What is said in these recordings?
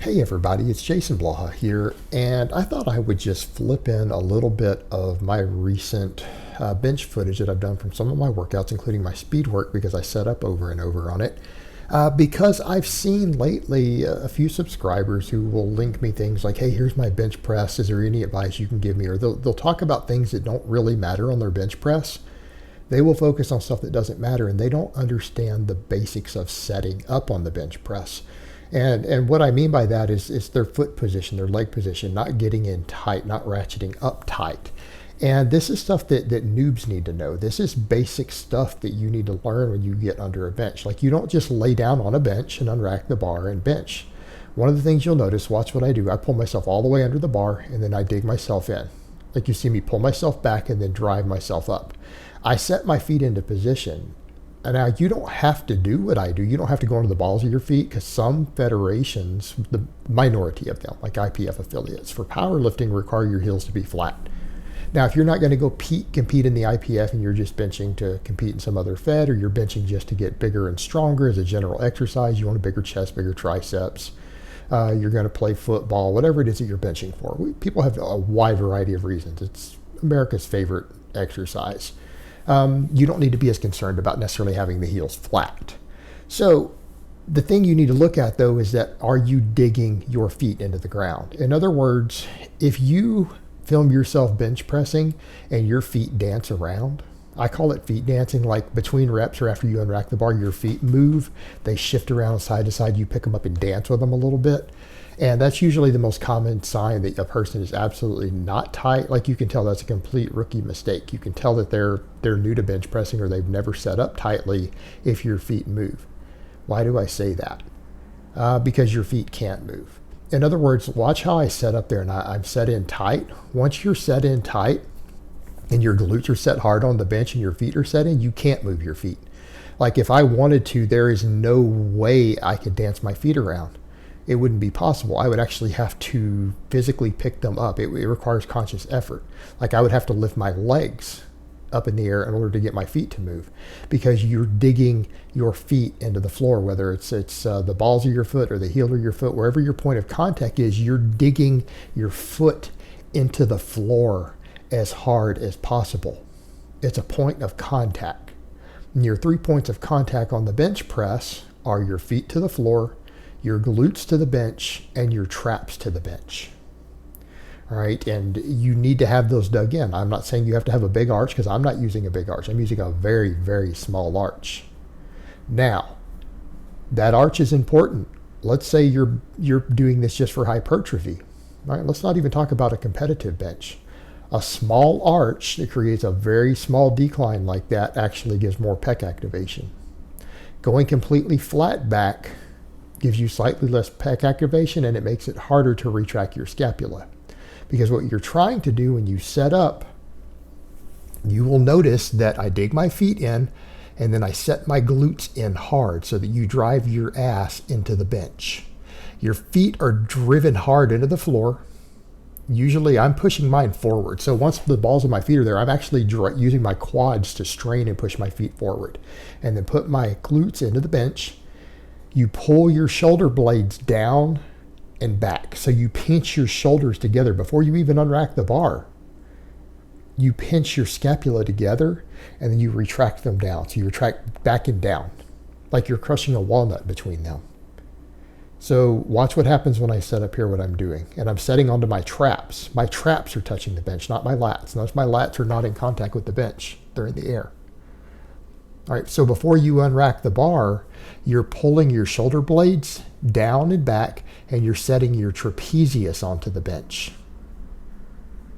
Hey everybody, it's Jason Blaha here, and I thought I would just flip in a little bit of my recent bench footage that I've done from some of my workouts, including my speed work, because I set up over and over on it. Because I've seen lately a few subscribers who will link me things like, hey, here's my bench press, is there any advice you can give me? Or they'll talk about things that don't really matter on their bench press. They will focus on stuff that doesn't matter, and they don't understand the basics of setting up on the bench press. And what I mean by that is their foot position, their leg position, not getting in tight, not ratcheting up tight. And this is stuff that noobs need to know. This is basic stuff that you need to learn when you get under a bench. Like, you don't just lay down on a bench and unrack the bar and bench. One of the things you'll notice, watch what I do. I pull myself all the way under the bar and then I dig myself in. Like, you see me pull myself back and then drive myself up. I set my feet into position. And now, you don't have to do what I do. You don't have to go into the balls of your feet, because some federations, the minority of them, like IPF affiliates, for powerlifting require your heels to be flat. Now, if you're not going to go compete in the IPF and you're just benching to compete in some other fed, or you're benching just to get bigger and stronger as a general exercise, you want a bigger chest, bigger triceps, you're going to play football, whatever it is that you're benching for. People have a wide variety of reasons. It's America's favorite exercise. You don't need to be as concerned about necessarily having the heels flat. So the thing you need to look at, though, is that, are you digging your feet into the ground? In other words, if you film yourself bench pressing and your feet dance around, I call it feet dancing, like between reps or after you unrack the bar, your feet move, they shift around side to side, you pick them up and dance with them a little bit. And that's usually the most common sign that a person is absolutely not tight. Like, you can tell that's a complete rookie mistake. You can tell that they're new to bench pressing, or they've never set up tightly if your feet move. Why do I say that? Because your feet can't move. In other words, watch how I set up there, and I'm set in tight. Once you're set in tight and your glutes are set hard on the bench and your feet are set in, you can't move your feet. Like, if I wanted to, there is no way I could dance my feet around. It wouldn't be possible. I would actually have to physically pick them up. It requires conscious effort. Like, I would have to lift my legs up in the air in order to get my feet to move, because you're digging your feet into the floor, whether it's the balls of your foot or the heel of your foot, wherever your point of contact is, you're digging your foot into the floor as hard as possible. It's a point of contact. And your 3 points of contact on the bench press are your feet to the floor, your glutes to the bench, and your traps to the bench. All right, and you need to have those dug in. I'm not saying you have to have a big arch, because I'm not using a big arch. I'm using a very, very small arch. Now, that arch is important. Let's say you're doing this just for hypertrophy. All right, let's not even talk about a competitive bench. A small arch that creates a very small decline like that actually gives more pec activation. Going completely flat back gives you slightly less pec activation, and it makes it harder to retract your scapula. Because what you're trying to do when you set up, you will notice that I dig my feet in and then I set my glutes in hard so that you drive your ass into the bench. Your feet are driven hard into the floor. Usually I'm pushing mine forward. So once the balls of my feet are there, I'm actually using my quads to strain and push my feet forward, and then put my glutes into the bench. You pull your shoulder blades down and back. So you pinch your shoulders together before you even unrack the bar. You pinch your scapula together and then you retract them down. So you retract back and down, like you're crushing a walnut between them. So watch what happens when I set up here what I'm doing. And I'm setting onto my traps. My traps are touching the bench, not my lats. Notice my lats are not in contact with the bench. They're in the air. All right, so before you unrack the bar, you're pulling your shoulder blades down and back, and you're setting your trapezius onto the bench.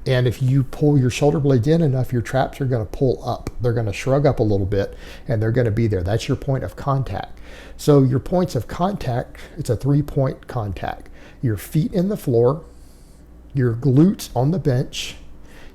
And if you pull your shoulder blades in enough, your traps are going to pull up. They're going to shrug up a little bit, and they're going to be there. That's your point of contact. So your points of contact, it's a 3-point contact. Your feet in the floor, your glutes on the bench,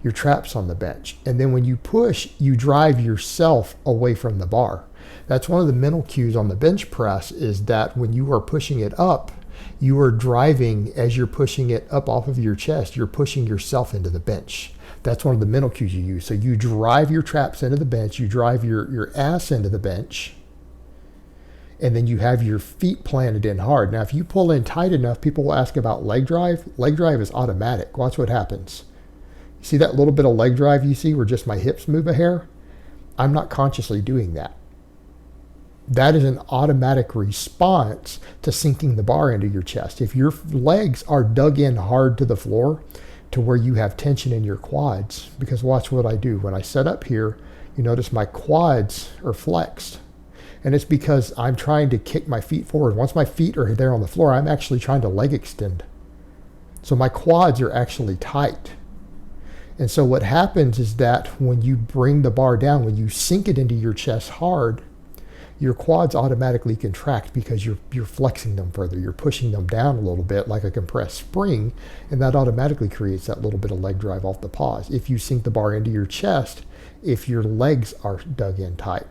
your traps on the bench. And then when you push, you drive yourself away from the bar. That's one of the mental cues on the bench press, is that when you are pushing it up, you are driving, as you're pushing it up off of your chest, you're pushing yourself into the bench. That's one of the mental cues you use. So you drive your traps into the bench, you drive your ass into the bench, and then you have your feet planted in hard. Now, if you pull in tight enough, people will ask about leg drive. Leg drive is automatic. Watch what happens. You see that little bit of leg drive you see where just my hips move a hair? I'm not consciously doing that. That is an automatic response to sinking the bar into your chest. If your legs are dug in hard to the floor to where you have tension in your quads, because watch what I do. When I set up here, you notice my quads are flexed. And it's because I'm trying to kick my feet forward. Once my feet are there on the floor, I'm actually trying to leg extend. So my quads are actually tight. And so what happens is that when you bring the bar down, when you sink it into your chest hard, your quads automatically contract because you're flexing them further. You're pushing them down a little bit like a compressed spring, and that automatically creates that little bit of leg drive off the pause. If you sink the bar into your chest, if your legs are dug in tight.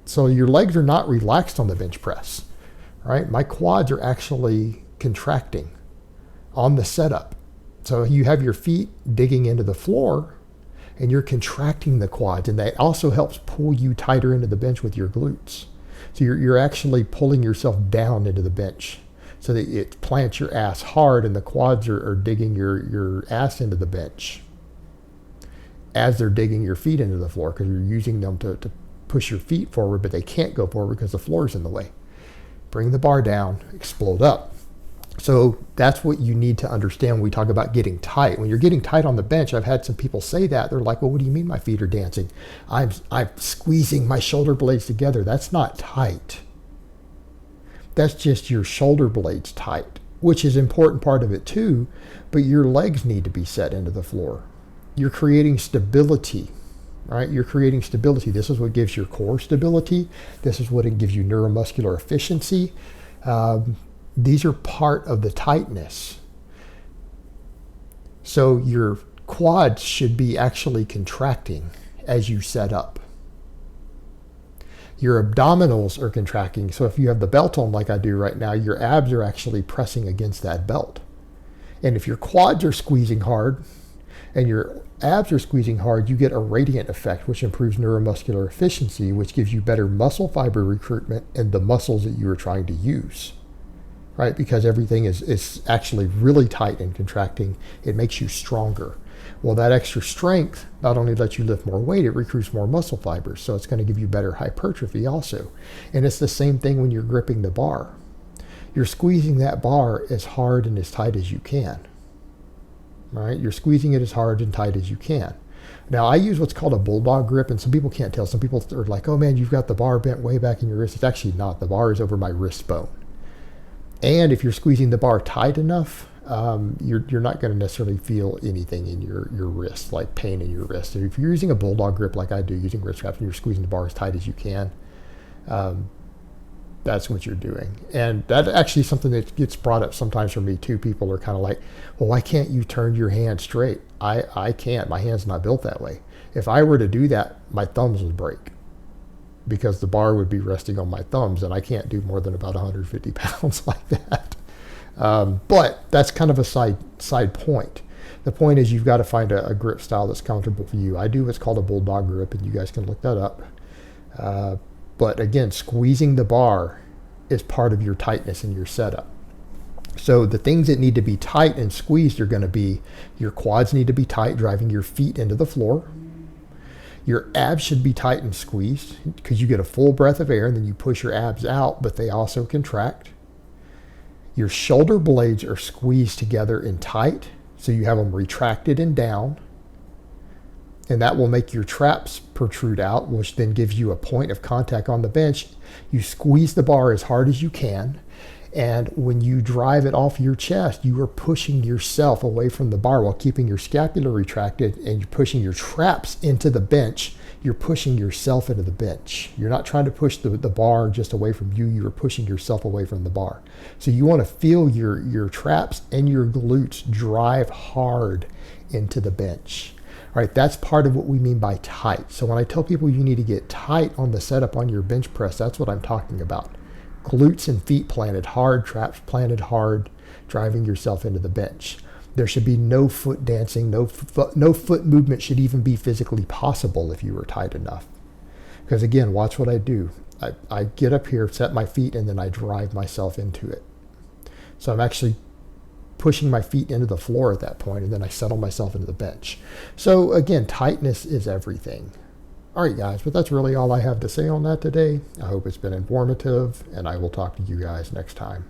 So your legs are not relaxed on the bench press, right? My quads are actually contracting on the setup. So you have your feet digging into the floor and you're contracting the quads, and that also helps pull you tighter into the bench with your glutes. So you're actually pulling yourself down into the bench so that it plants your ass hard, and the quads are digging your ass into the bench as they're digging your feet into the floor, because you're using them to push your feet forward, but they can't go forward because the floor is in the way. Bring the bar down, explode up. So that's what you need to understand when we talk about getting tight. When you're getting tight on the bench, I've had some people say that. They're like, well, what do you mean my feet are dancing? I'm squeezing my shoulder blades together. That's not tight. That's just your shoulder blades tight, which is an important part of it too, but your legs need to be set into the floor. You're creating stability. Right? You're creating stability. This is what gives your core stability. This is what it gives you neuromuscular efficiency. These are part of the tightness. So your quads should be actually contracting as you set up. Your abdominals are contracting. So if you have the belt on like I do right now, your abs are actually pressing against that belt. And if your quads are squeezing hard and your abs are squeezing hard, you get a radiant effect, which improves neuromuscular efficiency, which gives you better muscle fiber recruitment in the muscles that you are trying to use, right? Because everything is actually really tight and contracting. It makes you stronger. Well, that extra strength not only lets you lift more weight, it recruits more muscle fibers. So it's going to give you better hypertrophy also. And it's the same thing when you're gripping the bar. You're squeezing that bar as hard and as tight as you can. Right? You're squeezing it as hard and tight as you can. Now, I use what's called a bulldog grip, and some people can't tell. Some people are like, oh man, you've got the bar bent way back in your wrist. It's actually not. The bar is over my wrist bone. And if you're squeezing the bar tight enough, you're not going to necessarily feel anything in your wrist, like pain in your wrist. So if you're using a bulldog grip like I do, using wrist straps, and you're squeezing the bar as tight as you can, that's what you're doing. And that actually is something that gets brought up sometimes for me too. People are kind of like, well, why can't you turn your hand straight? I can't. My hand's not built that way. If I were to do that, my thumbs would break because the bar would be resting on my thumbs, and I can't do more than about 150 pounds like that. But that's kind of a side point. The point is you've got to find a grip style that's comfortable for you. I do what's called a bulldog grip, and you guys can look that up. But again, squeezing the bar is part of your tightness in your setup. So the things that need to be tight and squeezed are going to be your quads need to be tight, driving your feet into the floor. Your abs should be tight and squeezed because you get a full breath of air and then you push your abs out, but they also contract. Your shoulder blades are squeezed together and tight, so you have them retracted and down. And that will make your traps protrude out, which then gives you a point of contact on the bench. You squeeze the bar as hard as you can. And when you drive it off your chest, you are pushing yourself away from the bar while keeping your scapula retracted, and you're pushing your traps into the bench. You're pushing yourself into the bench. You're not trying to push the bar just away from you. You are pushing yourself away from the bar. So you want to feel your traps and your glutes drive hard into the bench. All right, that's part of what we mean by tight. So when I tell people you need to get tight on the setup on your bench press, that's what I'm talking about. Glutes and feet planted hard, traps planted hard, driving yourself into the bench. There should be no foot dancing, no foot movement should even be physically possible if you were tight enough. Because again, watch what I do. I get up here, set my feet, and then I drive myself into it. So I'm actually pushing my feet into the floor at that point, and then I settle myself into the bench. So again, tightness is everything. All right, guys, but that's really all I have to say on that today. I hope it's been informative, and I will talk to you guys next time.